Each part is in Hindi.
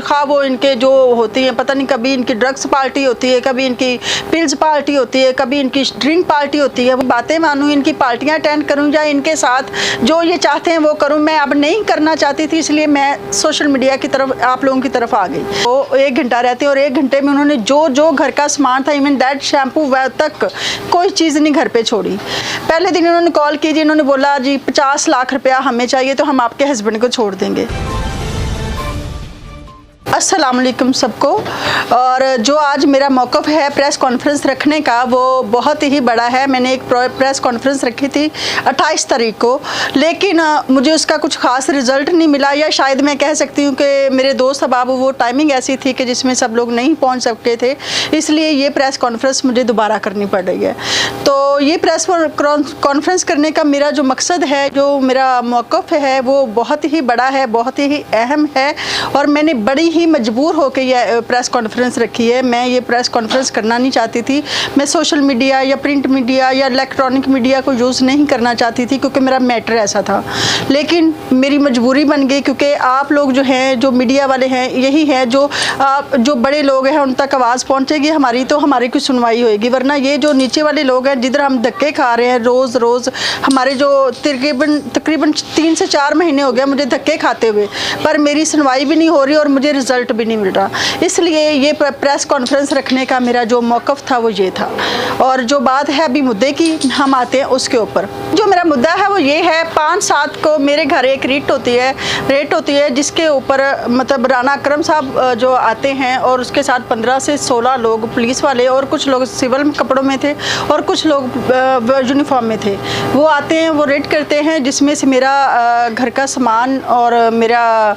खा वो इनके जो होती है, पता नहीं कभी इनकी ड्रग्स पार्टी होती है, कभी इनकी पिल्स पार्टी होती है, कभी इनकी ड्रिंक पार्टी होती है। वो बातें मानूं, इनकी पार्टियां अटेंड करूं या इनके साथ जो ये चाहते हैं वो करूं। मैं अब नहीं करना चाहती थी, इसलिए मैं सोशल मीडिया की तरफ, आप लोगों की तरफ आ गई। वो 1 घंटा रहते हैं और 1 घंटे में उन्होंने जो घर का सामान था, इवन दैट शैम्पू वह तक कोई चीज़ नहीं घर पर छोड़ी। पहले दिन उन्होंने कॉल की जी, इन्होंने बोला जी 50 लाख रुपया हमें चाहिए तो हम आपके हस्बैंड को छोड़ देंगे। अस्सलाम वालेकुम सबको। और जो आज मेरा मौक़िफ़ है प्रेस कॉन्फ्रेंस रखने का, वो बहुत ही बड़ा है। मैंने एक प्रेस कॉन्फ्रेंस रखी थी 28 तारीख को, लेकिन मुझे उसका कुछ ख़ास रिज़ल्ट नहीं मिला, या शायद मैं कह सकती हूँ कि मेरे दोस्त अहबाब वो टाइमिंग ऐसी थी कि जिसमें सब लोग नहीं पहुँच सकते थे, इसलिए ये प्रेस कॉन्फ्रेंस मुझे दोबारा करनी पड़ रही है। तो ये प्रेस कॉन्फ्रेंस करने का मेरा जो मकसद है, जो मेरा मौक़िफ़ है, वो बहुत ही बड़ा है, बहुत ही अहम है, और मैंने बड़ी ही मजबूर होकर ये प्रेस कॉन्फ्रेंस रखी है। मैं ये प्रेस कॉन्फ्रेंस करना नहीं चाहती थी। मैं सोशल मीडिया या प्रिंट मीडिया या इलेक्ट्रॉनिक मीडिया को यूज़ नहीं करना चाहती थी, क्योंकि मेरा मैटर ऐसा था, लेकिन मेरी मजबूरी बन गई, क्योंकि आप लोग जो हैं, जो मीडिया वाले हैं, यही है जो बड़े लोग हैं, उन तक आवाज़ पहुँचेगी हमारी, तो हमारी कुछ सुनवाई होएगी। वरना ये जो नीचे वाले लोग हैं, जिधर हम धक्के खा रहे हैं रोज़, हमारे जो तकरीबन 3 से 4 महीने हो गए मुझे धक्के खाते हुए, पर मेरी सुनवाई भी नहीं हो रही और मुझे रिज़ल्ट भी नहीं मिल रहा। इसलिए ये प्रेस कॉन्फ्रेंस रखने का मेरा जो मौक़िफ़ था वो ये था। और जो बात है अभी मुद्दे की, हम आते हैं उसके ऊपर। जो मेरा मुद्दा है वो ये है, 5/7 को मेरे घर एक रेट होती है जिसके ऊपर मतलब राना अकरम साहब जो आते हैं, और उसके साथ 15 से 16 लोग पुलिस वाले, और कुछ लोग सिविल कपड़ों में थे और कुछ लोग यूनिफॉर्म में थे। वो आते हैं, वो रेड करते हैं, जिसमें से मेरा घर का सामान और मेरा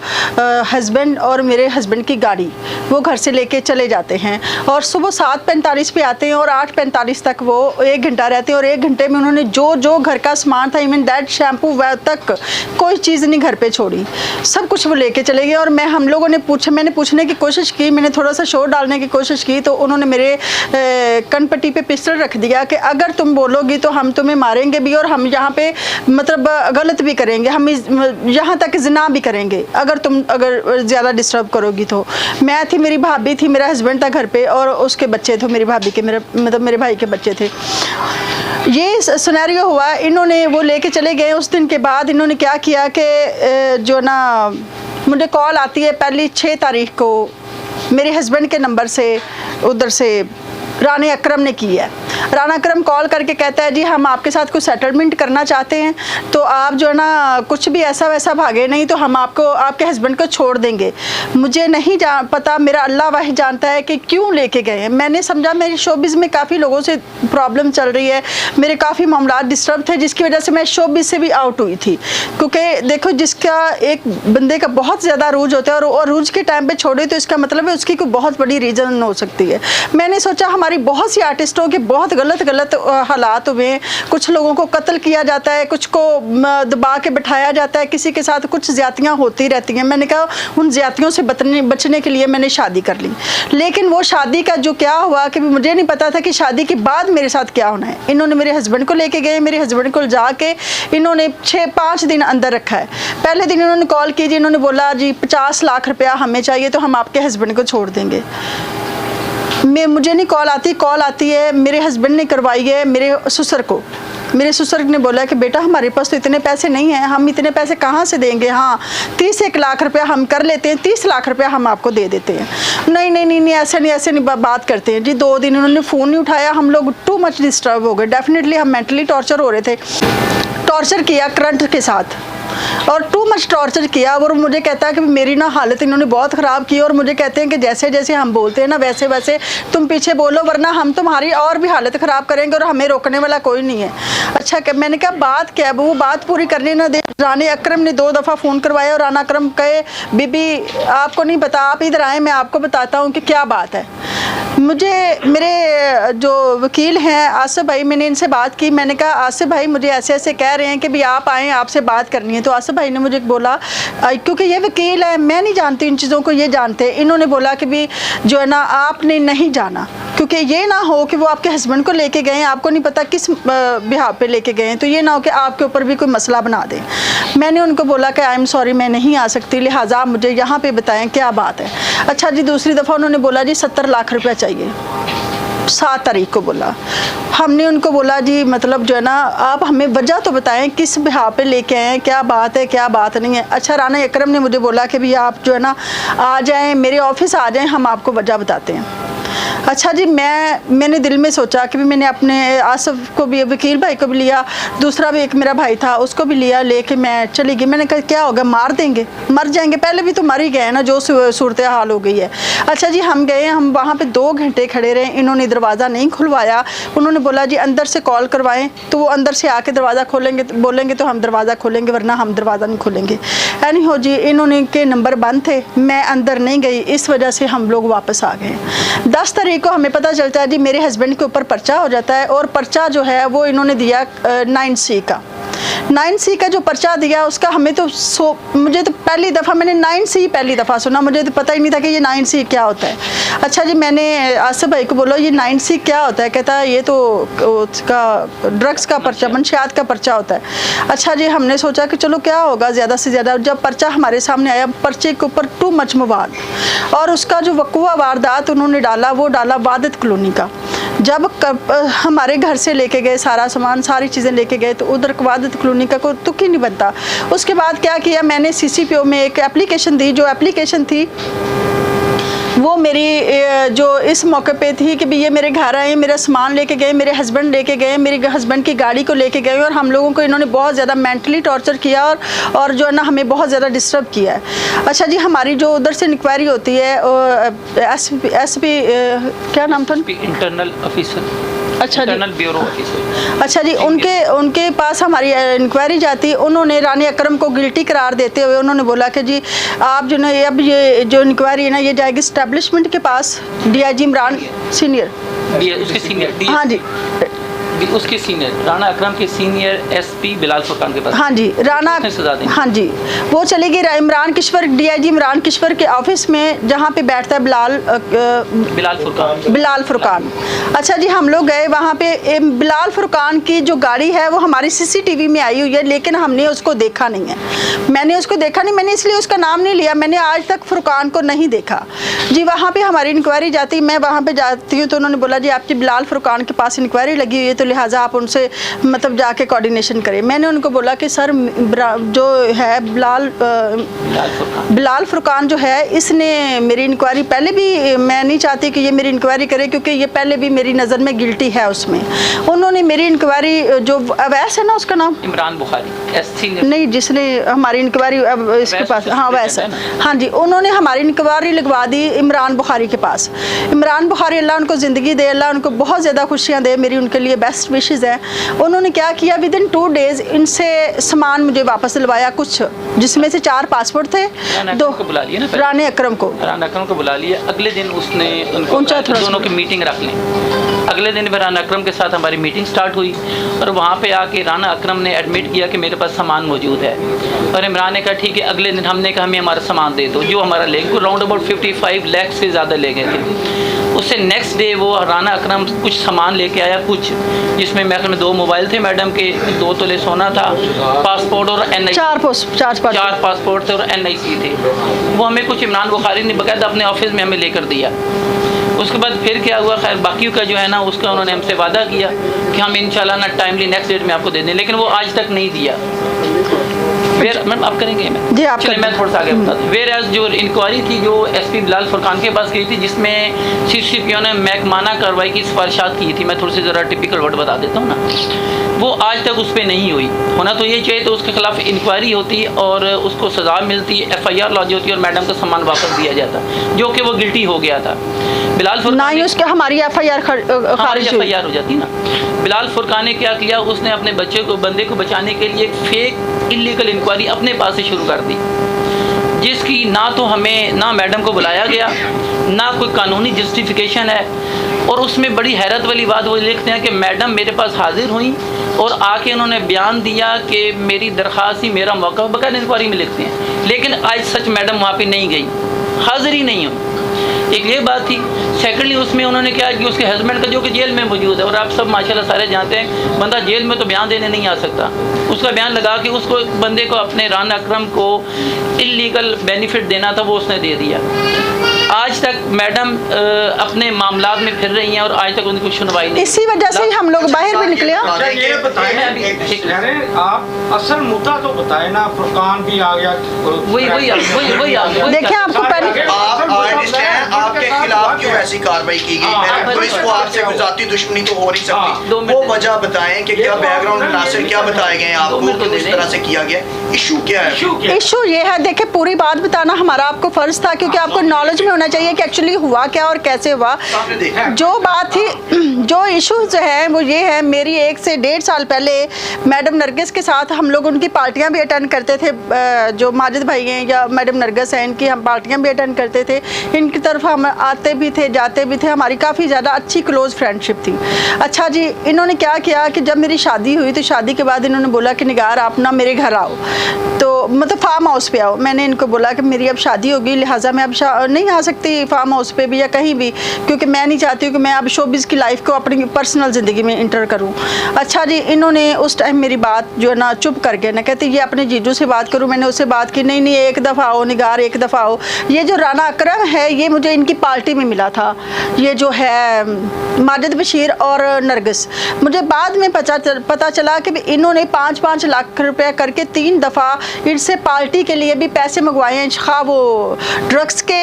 हस्बैंड और मेरे हस्बैंड की गाड़ी वो घर से लेके चले जाते हैं। और सुबह 7:45 पे आते हैं और 8:45 तक वो 1 घंटा रहते हैं, और 1 घंटे में उन्होंने जो घर का सामान था, इवन दैट शैम्पू वह तक कोई चीज़ नहीं घर पे छोड़ी, सब कुछ वो लेके चले गए। और हम लोगों ने मैंने पूछने की कोशिश की, मैंने थोड़ा सा शोर डालने की कोशिश की, तो उन्होंने मेरे कनपट्टी पे पिस्टल रख दिया कि अगर तुम बोलोगी तो हम तुम्हें मारेंगे भी, और हम यहाँ पे मतलब गलत भी करेंगे, हम यहाँ तक ज़िना भी करेंगे अगर ज़्यादा डिस्टर्ब करोगी तो। मैं थी, मेरी भाभी थी, मेरा हस्बैंड था घर पे, और उसके बच्चे थे, मेरी भाभी के, मेरे भाई के बच्चे थे। ये सिनेरियो हुआ, इन्होंने वो लेके चले गए। उस दिन के बाद इन्होंने क्या किया कि जो ना मुझे कॉल आती है पहली 6 तारीख को मेरे हस्बैंड के नंबर से, उधर से राना अकरम ने की है। राना अकरम कॉल करके कहता है जी हम आपके साथ कुछ सेटलमेंट करना चाहते हैं, तो आप जो है ना कुछ भी ऐसा वैसा भागे नहीं, तो हम आपके हस्बैंड को छोड़ देंगे। मुझे नहीं पता, मेरा अल्लाह वाहिद जानता है कि क्यों लेके गए हैं। मैंने समझा मेरी शोबिज़ में काफ़ी लोगों से प्रॉब्लम चल रही है, मेरे काफ़ी मामला डिस्टर्ब थे, जिसकी वजह से मैं शोबिज़ से भी आउट हुई थी। क्योंकि देखो, जिसका एक बंदे का बहुत ज़्यादा रूज होता है और रूज के टाइम पर छोड़े, तो इसका मतलब है उसकी कोई बहुत बड़ी रीज़न हो सकती है। मैंने सोचा हमारी बहुत सी आर्टिस्टों के बहुत गलत हालात हुए, कुछ लोगों को कत्ल किया जाता है, कुछ को दबा के बिठाया जाता है, किसी के साथ कुछ ज़्यादतियाँ होती रहती हैं। मैंने कहा उन ज़्यादतियों से बचने के लिए मैंने शादी कर ली। लेकिन वो शादी का जो क्या हुआ कि मुझे नहीं पता था कि शादी के बाद मेरे साथ क्या होना है। इन्होंने मेरे हस्बैंड को लेके गए, मेरे हस्बैंड को जाके इन्होंने 6-5 दिन अंदर रखा है। पहले दिन इन्होंने कॉल की जी, इन्होंने बोला जी 50 लाख रुपया हमें चाहिए तो हम आपके हस्बैंड को छोड़ देंगे। मुझे नहीं कॉल आती है मेरे हस्बैंड ने करवाई है मेरे ससुर को। मेरे ससुर ने बोला कि बेटा हमारे पास तो इतने पैसे नहीं हैं, हम इतने पैसे कहाँ से देंगे। हाँ 31 लाख रुपया हम कर लेते हैं, 30 लाख रुपया हम आपको दे देते हैं। नहीं ऐसे नहीं बात करते हैं जी। 2 दिन उन्होंने फ़ोन नहीं उठाया, हम लोग टू मच डिस्टर्ब हो गए। डेफिनेटली हम मेंटली टॉर्चर हो रहे थे, टॉर्चर किया करंट के साथ, और टू मच टॉर्चर किया। और मुझे कहता है कि मेरी ना हालत इन्होंने बहुत ख़राब की, और मुझे कहते हैं कि जैसे जैसे हम बोलते हैं ना वैसे वैसे तुम पीछे बोलो, वरना हम तुम्हारी और भी हालत ख़राब करेंगे और हमें रोकने वाला कोई नहीं है। अच्छा मैंने कहा बात क्या है, वो बात पूरी करने ना दे। राना अकरम ने 2 दफ़ा फ़ोन करवाया, और राना अकरम कहे बीबी आपको नहीं पता, आप इधर आए, मैं आपको बताता हूँ कि क्या बात है। मेरे जो वकील हैं आसिफ भाई, मैंने इनसे बात की। मैंने कहा आसिफ भाई मुझे ऐसे ऐसे कह रहे हैं कि भी आप आएँ, आपसे बात करनी है। हैं। तो आसिफ भाई ने मुझे बोला, क्योंकि ये वकील है, मैं नहीं जानती इन चीज़ों को, ये जानते हैं। इन्होंने बोला कि भी जो है ना आपने नहीं जाना, क्योंकि ये ना हो कि वो आपके हस्बैंड को लेके गए, आपको नहीं पता किस बिहार पे लेके गए हैं, तो ये ना हो कि आपके ऊपर भी कोई मसला बना दें। मैंने उनको बोला कि आई एम सॉरी, मैं नहीं आ सकती, लिहाजा आप मुझे यहाँ पे बताएं क्या बात है। अच्छा जी, दूसरी दफ़ा उन्होंने बोला जी 70 लाख रुपया चाहिए, 7 तारीख को बोला। हमने उनको बोला जी मतलब जो है ना आप हमें वजह तो बताएं, किस बिहार पे लेके आए हैं, क्या बात है क्या बात नहीं है। अच्छा, राना अकरम ने मुझे बोला कि भैया आप जो है ना आ जाएं, मेरे ऑफिस आ जाएं, हम आपको वजह बताते हैं। अच्छा जी, मैंने दिल में सोचा कि भी मैंने अपने आसिफ को भी, वकील भाई को भी लिया, दूसरा भी एक मेरा भाई था उसको भी लिया, लेके मैं चली गई। मैंने कहा क्या होगा, मार देंगे, मर जाएंगे, पहले भी तो मर ही गए ना, जो सूरत हाल हो गई है। अच्छा जी, हम गए, हम वहाँ पे 2 घंटे खड़े रहे, इन्होंने दरवाज़ा नहीं खुलवाया। उन्होंने बोला जी अंदर से कॉल करवाएं, तो वो अंदर से आके दरवाज़ा खोलेंगे, बोलेंगे तो हम दरवाज़ा खोलेंगे, वरना हम दरवाज़ा नहीं खोलेंगे। एनी हो जी, इन्होंने के नंबर बंद थे, मैं अंदर नहीं गई, इस वजह से हम लोग वापस आ गए। 10 तारीख को हमें पता चलता है जी मेरे हस्बैंड के ऊपर पर्चा हो जाता है, और पर्चा जो है वो इन्होंने दिया 9C का। 9C का जो पर्चा दिया उसका हमें तो मुझे तो पहली दफ़ा मैंने 9C पहली दफ़ा सुना, मुझे तो पता ही नहीं था कि ये 9C क्या होता है। अच्छा जी, मैंने आसिफ भाई को बोला ये 9C क्या होता है, कहता है ये तो उसका ड्रग्स का पर्चा, मंशियात का पर्चा होता है। अच्छा जी, हमने सोचा कि चलो क्या होगा ज़्यादा से ज़्यादा। जब पर्चा हमारे सामने आया, पर्चे के ऊपर टू मच मवाद, और उसका जो वक़ुआ वारदात उन्होंने डाला वो डाला वादत कॉलोनी का। जब हमारे घर से लेके गए सारा सामान, सारी चीज़ें लेके गए, तो उधर वादत कॉलोनी का कोई तुक ही नहीं बनता। उसके बाद क्या किया, मैंने CCPO में एक एप्लीकेशन दी, जो एप्लीकेशन थी वो मेरी जो इस मौके पे थी कि भी ये मेरे घर आए, मेरा सामान लेके गए, मेरे हस्बैंड लेके गए, मेरे हस्बैंड की गाड़ी को लेके गए, और हम लोगों को इन्होंने बहुत ज़्यादा मेंटली टॉर्चर किया, और जो है ना हमें बहुत ज़्यादा डिस्टर्ब किया है। अच्छा जी, हमारी जो उधर से इंक्वायरी होती है, SP क्या नाम था, इंटरनल ऑफिसर, अच्छा जी, इंटरनल ब्यूरो ऑफिसर। अच्छा जी, उनके पास हमारी इंक्वायरी जाती। उन्होंने रानी अकरम को गिल्टी करार देते हुए उन्होंने बोला कि जी आप जो ना अब ये जो इंक्वायरी है ना ये जाएगी स्टैब्लिशमेंट के पास, DIG इमरान सीनियर, उसके सीनियर, हाँ जी, उसके सीनियर राना अकरम के सीनियर SP बिलाल फुरकान के पास। हाँ जी, राना, हाँ जी, वो चली गई इमरान किश्वर, DIG इमरान किश्वर के ऑफिस में, जहाँ पे बैठता है बिलाल फुरकान। अच्छा जी, हम लोग गए वहाँ पे, बिलाल फुरकान की जो गाड़ी है वो हमारी CCTV में आई हुई है, लेकिन हमने उसको देखा नहीं है। मैंने उसको देखा नहीं, मैंने इसलिए उसका नाम नहीं लिया, मैंने आज तक फुरकान को नहीं देखा जी। वहाँ पे हमारी इंक्वायरी जाती, मैं वहाँ पे जाती हूँ, तो उन्होंने बोला जी आपकी बिलाल फुरकान के पास इंक्वायरी लगी हुई है, तो लिहाजा आप उनसे मतलब जाके कोऑर्डिनेशन करें। मैंने उनको बोला कि सर जो है बिलाल फुरकान जो है, इसने मेरी इंक्वायरी पहले भी, मैं नहीं चाहती कि ये मेरी इंक्वायरी करे, क्योंकि ये पहले भी मेरी नज़र में गिल्टी है उसमें। उन्होंने मेरी इंक्वायरी, जो अवैस है ना उसका नाम, इमरान बुखारी SC नहीं, जिसने हमारी इंक्वायरी इसके पास, हाँ वैसा, हाँ जी, उन्होंने हमारी इंक्वायरी लगवा दी इमरान बुखारी के पास। इमरान बुखारी, अल्लाह उनको ज़िंदगी दे, अल्लाह उनको बहुत ज़्यादा खुशियाँ दे, मेरी उनके लिए बेस्ट विशेज़ हैं। उन्होंने क्या किया, विदिन 2 डेज़ इनसे सामान मुझे वापस दिलवाया, कुछ जिसमें से 4 पासपोर्ट थे, 2 बुला लिया ना, राना अकरम को बुला लिया। अगले दिन उसने उनको दोनों की मीटिंग रख ली। अगले दिन राना अकरम के साथ हमारी मीटिंग स्टार्ट हुई, और वहाँ पे आके राना अकरम ने एडमिट किया कि मेरे पास सामान मौजूद है, और इमरान ने कहा ठीक है। अगले दिन हमने कहा हमें हमारा सामान दे दो, जो हमारा ले गए, राउंड अबाउट 55 लाख से ज़्यादा ले गए थे। उससे नेक्स्ट डे वो राना अकरम कुछ सामान लेके आया, कुछ जिसमें मेरे में 2 मोबाइल थे मैडम के, 2 तोले सोना था, पासपोर्ट और NIC, 4 पासपोर्ट थे और NIC थे। वो हमें कुछ इमरान बुखारी ने बकायदा अपने ऑफिस में हमें लेकर दिया। उसके बाद फिर क्या हुआ, खैर बाकी का जो है ना उसका उन्होंने हमसे वादा किया कि हम इंशाल्लाह ना टाइमली नेक्स्ट डेट में आपको दे दें, लेकिन वो आज तक नहीं दिया। मैम आप करेंगे, जी आप चलिए मैं थोड़ा सा आगे बता दूँ। वेयर एज जो इंक्वायरी थी जो SP बिलाल फुरकान के पास गई थी, जिसमें CCPO ने महकमाना कार्रवाई की सिफारिशात की थी, मैं थोड़ी सी ज़रा टिपिकल वर्ड बता देता हूँ ना, वो आज तक उस पर नहीं हुई। होना तो ये चाहिए तो उसके खिलाफ इंक्वायरी होती और उसको सज़ा मिलती, FIR लॉन्च होती और मैडम का सामान वापस दिया जाता, जो कि वो गिल्टी हो गया था। बिलाल फुरकान उसका हमारी FIR हो जाती ना। बिलाल फुरकान ने क्या किया, उसने अपने बंदे को बचाने के लिए एक फेक इलीगल इंक्वायरी अपने पास से शुरू कर दी, जिसकी ना तो हमें ना मैडम को बुलाया गया, ना कोई कानूनी जस्टिफिकेशन है। और उसमें बड़ी हैरत वाली बात वो लिखते हैं कि मैडम मेरे पास हाजिर हुई और आके उन्होंने बयान दिया कि मेरी दरख्वास्त ही मेरा मौका बगैर इंक्वायरी में लिखते हैं, लेकिन आज सच मैडम वहाँ पे नहीं गई, हाजिर ही नहीं हुई। एक ये बात थी। सेकेंडली उसमें उन्होंने क्या कि उसके हस्बैंड का जो कि जेल में मौजूद है, और आप सब माशाल्लाह सारे जानते हैं बंदा जेल में तो बयान देने नहीं आ सकता, उसका बयान लगा के उसको बंदे को अपने राना अकरम को इल्लीगल बेनिफिट देना था, वो उसने दे दिया। आज तक मैडम अपने मामलात में फिर रही हैं और आज तक उनकी सुनवाई नहीं। इसी वजह से ही हम लोग बाहर भी निकले। ये बताएं, आप असल मुद्दा तो बताए ना, फुरकान भी आ गया, वही देखिए आपको पहले आपके खिलाफ क्यों ऐसी कार्रवाई की गई है? पुलिस को आपसे कोई जाती दुश्मनी तो हो नहीं सकती, वो वजह बताएं कि क्या बैकग्राउंड मुनासिब क्या बताए गए आपको कि इस तरह से किया गया, इशू क्या है? इशू ये है, देखिए पूरी बात बताना हमारा आपको फर्ज था, क्योंकि आपको नॉलेज में होना चाहिए कि एक्चुअली हुआ क्या और कैसे हुआ। जो बात थी, जो इशू जो है वो ये है, मेरी 1 से 1.5 साल पहले मैडम नरगिस के साथ हम लोग उनकी पार्टियां भी अटेंड करते थे, जो माजिद भाई हैं या मैडम नरगिस हैं, इनकी हम पार्टियां भी अटेंड करते थे, इनकी तरफ हम आते भी थे जाते भी थे, हमारी काफ़ी ज़्यादा अच्छी क्लोज फ्रेंडशिप थी। अच्छा जी, इन्होंने क्या किया कि जब मेरी शादी हुई तो शादी के बाद इन्होंने बोला कि निगार आप ना मेरे घर आओ, तो मतलब फार्म हाउस पे आओ। मैंने इनको बोला कि मेरी अब शादी होगी, लिहाजा मैं अब नहीं आ सकती फार्म हाउस पे भी या कहीं भी, क्योंकि मैं नहीं चाहती हूँ कि मैं अब शोबिज़ की लाइफ को अपनी पर्सनल ज़िंदगी में इंटर करूँ। अच्छा जी, इन्होंने उस टाइम मेरी बात जो है ना चुप कर गए ना, कहते ये अपने जीजू से बात करूँ। मैंने उससे बात की, नहीं एक दफ़ा आओ निगार, एक दफ़ा आओ। ये जो राना अकरम है ये मुझे इनकी पार्टी में मिला था, ये जो है माजिद बशीर और नरगिस। मुझे बाद में पता चला कि इन्होंने 5-5 लाख रुपए करके 3 दफ़ा इनसे पार्टी के लिए भी पैसे मंगवाए हैं, खा वो ड्रग्स के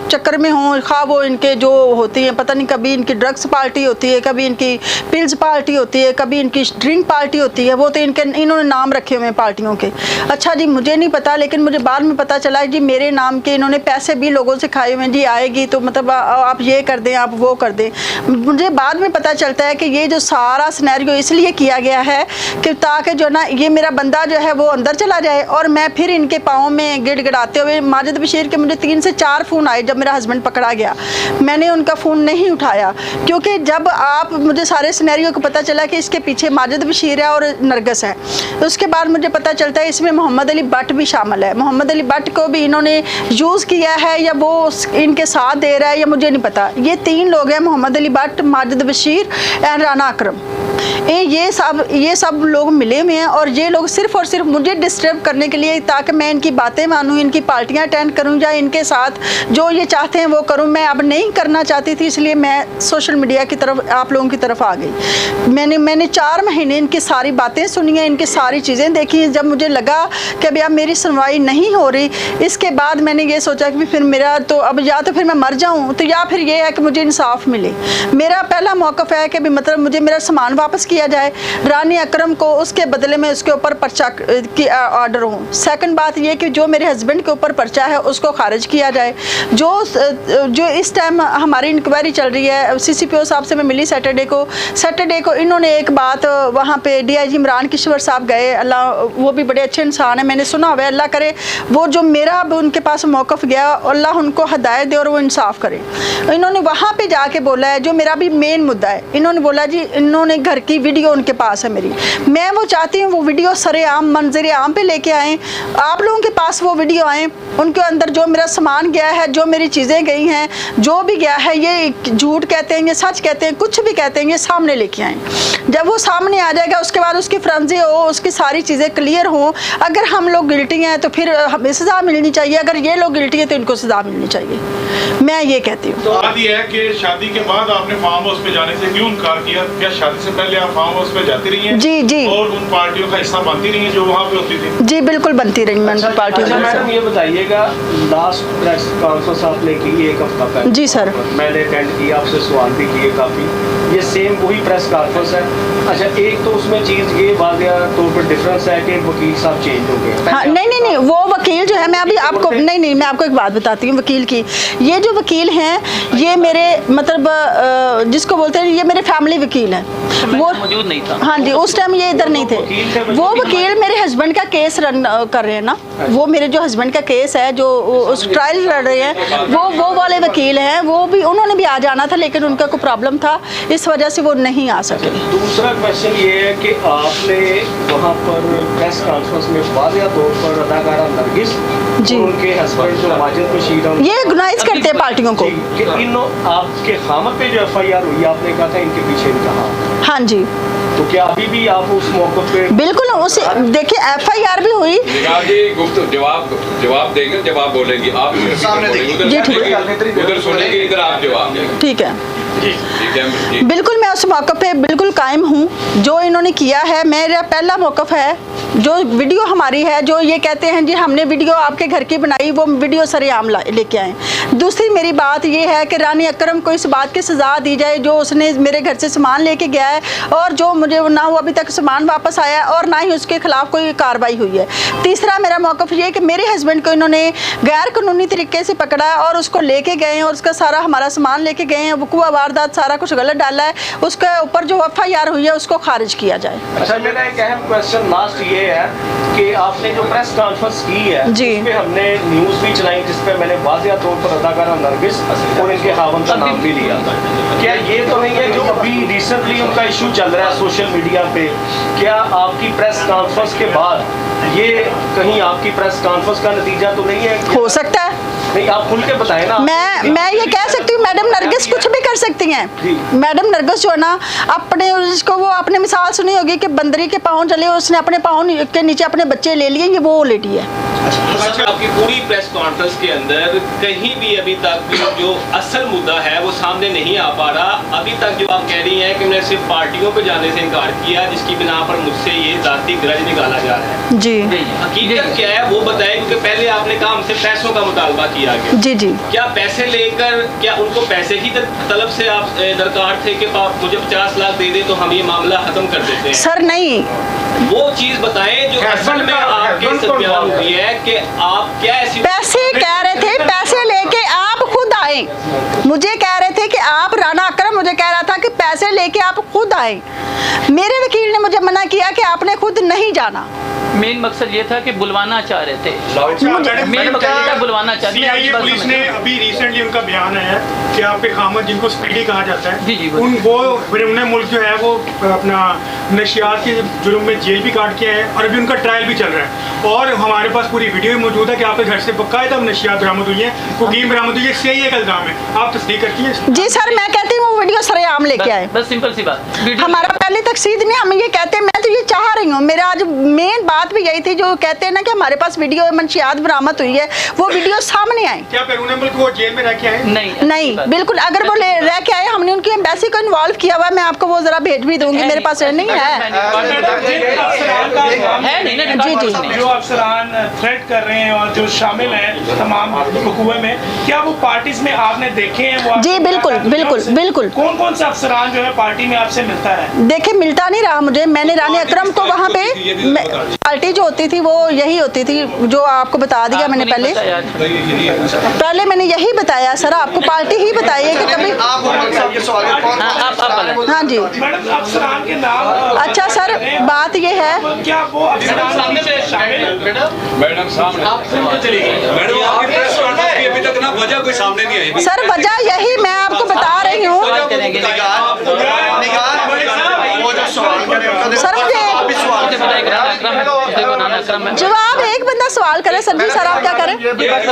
चक्कर में हों, खा वो इनके जो होती हैं, पता नहीं कभी इनकी ड्रग्स पार्टी होती है, कभी इनकी पिल्स पार्टी होती है, कभी इनकी ड्रिंक पार्टी होती है, वो तो इन्होंने नाम रखे हुए हैं पार्टियों के। अच्छा जी, मुझे नहीं पता, लेकिन मुझे बाद में पता चला जी मेरे नाम के इन्होंने पैसे भी लोगों से खाए हुए हैं, जी आएगी तो मतलब आप ये कर दें, आप वो कर दें। मुझे बाद में पता चलता है कि ये जो सारा सिनेरियो इसलिए किया गया है कि ताकि जो ना ये मेरा बंदा जो है वो अंदर चला जाए और मैं फिर इनके पाँव में गिड़गिड़ाते हुए। माजिद बशीर के मुझे 3 से 4 फ़ोन आए जब मेरा हस्बैंड पकड़ा गया, मैंने उनका फ़ोन नहीं उठाया, क्योंकि जब आप मुझे सारे सिनेरियो को पता चला कि इसके पीछे माजिद बशीर है और नरगिस है, उसके बाद मुझे पता चलता है इसमें मोहम्मद अली भट्ट भी शामिल है। मोहम्मद अली भट्ट को भी इन्होंने यूज़ किया है या वो इनके साथ दे रहा है या मुझे नहीं पता। ये 3 लोग हैं, मोहम्मद अली भट्ट, माजिद बशीर एंड राना अकरम। ये सब लोग मिले हुए हैं और ये लोग सिर्फ और सिर्फ मुझे डिस्टर्ब करने के लिए, ताकि मैं इनकी बातें मानूं, इनकी पार्टियां अटेंड करूं या इनके साथ जो ये चाहते हैं वो करूं। मैं अब नहीं करना चाहती थी, इसलिए मैं सोशल मीडिया की तरफ, आप लोगों की तरफ आ गई। मैंने 4 महीने इनकी सारी बातें सुनी हैं, इनकी सारी चीज़ें देखी हैं। जब मुझे लगा कि अभी अब मेरी सुनवाई नहीं हो रही, इसके बाद मैंने ये सोचा कि फिर मेरा तो अब या तो फिर मैं मर जाऊँ तो या फिर ये है कि मुझे इंसाफ मिले। मेरा पहला मौक़िफ़ है कि मतलब मुझे मेरा सामान वापस किया जाए, रानी अकरम को उसके बदले में उसके ऊपर पर्चा की ऑर्डर हो। सेकंड बात ये कि जो मेरे हस्बैंड के ऊपर पर्चा है उसको खारिज किया जाए। जो इस टाइम हमारी इंक्वायरी चल रही है, CCPO साहब से मैं मिली सैटरडे को इन्होंने एक बात वहाँ पे DIG इमरान किश्वर साहब गए, अल्लाह वो भी बड़े अच्छे इंसान है, मैंने सुना हुआ है, अल्लाह करे वो जो मेरा अब उनके पास मौक़िफ़ गया, अल्लाह उनको हदायत दे और वो इंसाफ करे। इन्होंने वहाँ पे जाके बोला है, जो मेरा भी मेन मुद्दा है, इन्होंने बोला जी इन्होंने घर की वीडियो उनके पास है मेरी, मैं वो चाहती हूँ वो वीडियो सरेआम मंजर आम पे लेके आएँ, आप लोगों के पास वो वीडियो आएँ, उनके अंदर जो मेरा सामान गया है, जो मेरी चीज़ें गई हैं, जो भी गया है, ये झूठ कहते हैं, ये सच कहते हैं, कुछ भी कहते हैं, ये सामने लेके आएँ। जब वो सामने आ जाएगा उसके बाद उसकी फ्रेंजी हो, उसकी सारी चीज़ें क्लियर हों। अगर हम लोग गिल्टी हैं तो फिर हमें सज़ा मिलनी चाहिए, अगर ये लोग गिल्टी हैं तो इनको सज़ा मिलनी चाहिए, मैं ये कहती हूँ। तो बात ये है कि शादी के बाद आपने फार्म हाउस पे जाने से क्यों इनकार किया? क्या शादी से पहले आप फार्म हाउस पे जाती रही हैं? जी और उन पार्टियों का हिस्सा बनती रही हैं जो वहाँ पे होती थी? जी बिल्कुल बनती रही मैं पार्टियों का। मैडम ये बताइएगा, लास्ट प्रेस कॉन्फ्रेंस आपने की 1 हफ्ता पहले? जी सर, मैंने अटेंड किया, आपसे सवाल भी किए काफ़ी, ये सेम वही प्रेस कॉन्फ्रेंस है। अच्छा, एक तो उसमें चीज़ ये वाक़या तौर पर डिफरेंस है कि वकील साहब चेंज हो गए। हाँ, नहीं वो वकील वकील जो है, मैं अभी आपको नहीं मैं आपको एक बात बताती हूँ वकील की। ये जो वकील हैं ये मेरे मतलब जिसको बोलते हैं ये मेरे फैमिली वकील हैं। वो मौजूद नहीं था। हाँ जी, उस टाइम ये इधर नहीं थे। वो वकील मेरे हस्बैंड का केस रन कर रहे हैं ना, वो मेरे जो हस्बैंड का केस है जो उस ट्रायल लड़ रहे हैं वो वाले वकील हैं। वो भी उन्होंने भी आ जाना था लेकिन उनका कोई प्रॉब्लम था, इस वजह से वो नहीं आ सके। दूसरा क्वेश्चन ये है कि आपने वहाँ पर प्रेस कॉन्फ्रेंस में वाज़ेह तौर पर अदाकारा नरगिस जी। और उनके हस्बैंड जो माजिद बशीर हैं, ये गुनाइज करते हैं पार्टियों को जी, कि इन आपके खामद पे जो FIR हुई आपने कहा था इनके पीछे इनका हाथ। हाँ जी, तो क्या अभी भी आप उस मौके पे बिल्कुल उस देखिए FIR भी हुई। जवाब देंगे, जवाब बोलेंगे आप सामने देखिए। जी, ठीक है। उधर सुनेंगे, इधर आप जवाब देंगे। ठीक है, ठीक है। बिल्कुल मैं उस मौक़िफ़ पे बिल्कुल कायम हूँ। जो इन्होंने किया है मेरा पहला मौक़िफ़ है। जो वीडियो हमारी है, जो ये कहते हैं जी हमने वीडियो आपके घर की बनाई, वो वीडियो सरेआम लेके आए। दूसरी मेरी बात ये है कि रानी अकरम को इस बात की सज़ा दी जाए जो उसने मेरे घर से सामान लेके गया है और जो मुझे ना वो अभी तक सामान वापस आया है और ना ही उसके खिलाफ कोई कार्रवाई हुई है। तीसरा मेरा मौक़िफ़ ये कि मेरे हस्बैंड को इन्होंने गैर कानूनी तरीके से पकड़ा है और उसको लेके गए हैं और उसका सारा हमारा सामान लेके गए हैं, वक़ुआ वारदात सारा कुछ गलत डाला है। उसके ऊपर जो FIR हुई है उसको खारिज किया जाए। अच्छा, मेरा एक अहम क्वेश्चन लास्ट ये है कि आपने जो प्रेस कॉन्फ्रेंस की है जी। उसमें हमने न्यूज़ भी चलाई जिसपे मैंने वाज़ेह तौर पर अदाकारा नरगिस और इनके खावंद का नाम भी लिया। क्या ये तो नहीं है जो अभी रिसेंटली उनका इशू चल रहा है सोशल मीडिया पे, क्या आपकी प्रेस कॉन्फ्रेंस के बाद ये कहीं आपकी प्रेस कॉन्फ्रेंस का नतीजा तो नहीं है? हो सकता है, नहीं, आप खुल के बताएं ना। मैं ये कह सकती हूँ मैडम नरगिस कुछ भी कर सकती हैं। मैडम नरगिस जो है ना अपने उसको वो आपने मिसाल सुनी होगी कि बंदरी के पाँव चले, उसने अपने पाँव के नीचे अपने बच्चे ले लिए, ये वो लेडी है। आपकी पूरी प्रेस कॉन्फ्रेंस के अंदर कहीं भी अभी तक जो असल मुद्दा है वो सामने नहीं आ पा रहा। अभी तक जो आप कह रही हैं कि मैंने सिर्फ पार्टियों पे जाने से इनकार किया जिसकी बिना पर मुझसे ये जाती ग्रज निकाला जा रहा है। जी हकीकत क्या है वो बताएं, क्योंकि पहले आपने कहा हमसे पैसों का मुतालबा किया गया। जी जी, क्या पैसे लेकर, क्या उनको पैसे की तलब से आप दरकार थे कि आप मुझे 50 लाख दे दे तो हम ये मामला खत्म कर देते हैं? सर नहीं, वो चीज बताएं जो असल में आपके साथ बयान हुई है कि आप क्या ऐसी पैसे कह रहे थे, पैसे लेके आप खुद आए। मुझे कह रहे थे कि आप राना अकरम मुझे कह रहा था कि पैसे लेके आप खुद आए। मेरे वकील ने मुझे मना किया कि आपने खुद नहीं जाना। मेन मकसद ये था कि बुलवाना चाह रहे थे। मेन मकसद ये था बुलवाना चाह रहे थे। CIA पुलिस ने अभी रिसेंटली उनका बयान आया है कि आपके खामद जिनको स्पीडी कहा जाता है, जी, उन्हें मुल्क जो है वो अपना नशियात के जुर्म में जेल भी काट के हैं और अभी उनका ट्रायल भी चल रहा है। और हमारे पास पूरी वीडियो मौजूद है कि आपके घर से बाकायदा नशियात बरामद हुई है, कोकीन बरामद हुई है। CIA का इल्जाम है, आप तस्दीक करती हैं? जी सर, मैं कहती हूँ वो वीडियो सरेआम लेके आए। बस सिंपल सी बात। हमारा पहले तकसीद नहीं, हम ये कहते हैं, मैं तो ये चाह रही हूँ, मेरा आज मेन बात भी यही थी जो कहते हैं ना कि हमारे पास वीडियो मंशियात बरामद हुई है, वो वीडियो सामने आए। क्या बैरून मुल्क वो जेल में रह के आए? नहीं बिल्कुल, अगर वो रह के आए, हमने उनकी एम्बेसी को इन्वॉल्व किया हुआ है। मैं आपको वो जरा भेज भी दूंगी, मेरे पास नहीं है। जी जी, जो अफसरान थ्रेट कर रहे हैं और जो शामिल हैं तमाम हुकूमत में, क्या वो पार्टीज में आपने देखे हैं? वो जी बिल्कुल बिल्कुल बिल्कुल। कौन कौन सा अफसरान जो है पार्टी में आपसे मिलता है? देखे, मिलता नहीं रहा मुझे। मैंने रानी अकरम को वहाँ पे पार्टी जो होती थी वो यही होती थी जो आपको बता दिया मैंने पहले मैंने यही बताया सर, आपको पार्टी ही बताई है कि कभी। हाँ जी, मैडम अफसरान के नाम। अच्छा सर, बात ये है, क्या वो अफसरान मैडम सामने मैडम आपकी प्रेस कॉन्फ्रेंस की अभी तक ना वजह कोई सामने नहीं आई। सर वजह यही मैं आपको बता रही हूँ। सर जवाब एक बंदा सवाल करे। सर जी, सर आप क्या करें? एक मिनट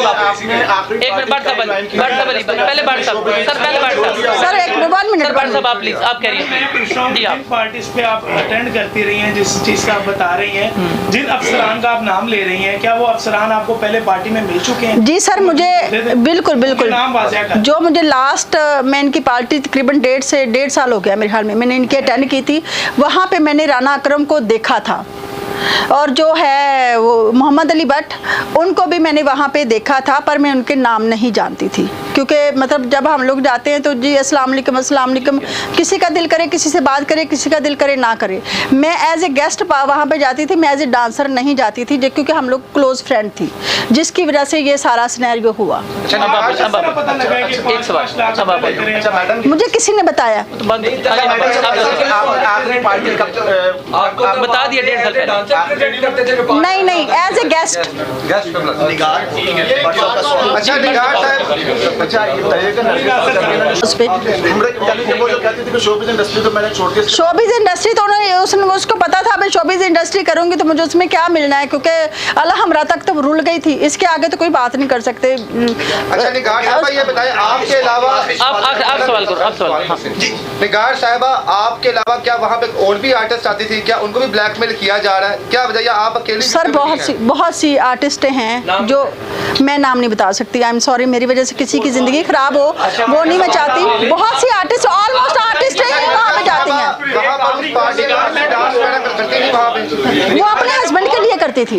सर एक 1 मिनट आप प्लीज, आप कह रही हैं जी। आप पार्टीज पे आप अटेंड करती रही हैं, जिस चीज का आप बता रही हैं, जिन अफसरान का आप नाम ले रही हैं, क्या वो अफसरान आपको पहले पार्टी में मिल चुके हैं? जी सर, मुझे बिल्कुल बिल्कुल नाम वाज़ेह कर। जो मुझे लास्ट मैं इनकी पार्टी तकरीबन 1.5 साल हो गया मेरे ख्याल में, मैंने इनकी अटेंड की थी। वहाँ पे मैंने राना अकरम को देखा था और जो है वो मोहम्मद अली नताली भट्ट, उनको भी मैंने वहाँ पे देखा था, पर मैं उनके नाम नहीं जानती थी, क्योंकि मतलब जब हम लोग जाते हैं तो जी अस्सलाम वालेकुम, किसी का दिल करे किसी से बात करे, किसी का दिल करे ना करे। मैं एज ए गेस्ट वहाँ पे जाती थी, मैं एज ए डांसर नहीं जाती थी, क्योंकि हम लोग क्लोज फ्रेंड थी, जिसकी वजह से ये सारा सिनेरियो हुआ। मुझे किसी ने बताया, बता दिया 1.5 साल पहले। नहीं एज ए गेस्ट। अच्छा निगार साहब, अच्छा ये उस पे शोबिज इंडस्ट्री तो मैंने छोड़ के शोबिज इंडस्ट्री तो उसको पता था मैं शोबिज इंडस्ट्री करूंगी तो मुझे उसमें क्या मिलना है, क्योंकि अल्लाह हमरा तक तो रुल गई थी, इसके आगे तो कोई बात नहीं कर सकते। अच्छा निगार साहबा ये बताएं, आपके अलावा आप सवाल करो, आप सवाल। हाँ। निगार साहबा आपके अलावा क्या वहाँ पे और भी आर्टिस्ट आती थी, क्या उनको भी ब्लैकमेल किया जा रहा है, क्या बताइए आप अकेले? सर बहुत सी आर्टिस्ट हैं जो मैं नाम नहीं बता सकती, आई एम सॉरी, मेरी वजह से किसी की जिंदगी खराब हो वो नहीं मैं चाहती। बहुत सी आर्टिस्ट, ऑलमोस्ट आर्टिस्ट हैं वहाँ पे जाती हैं, वो अपने हस्बैंड के लिए करती थी।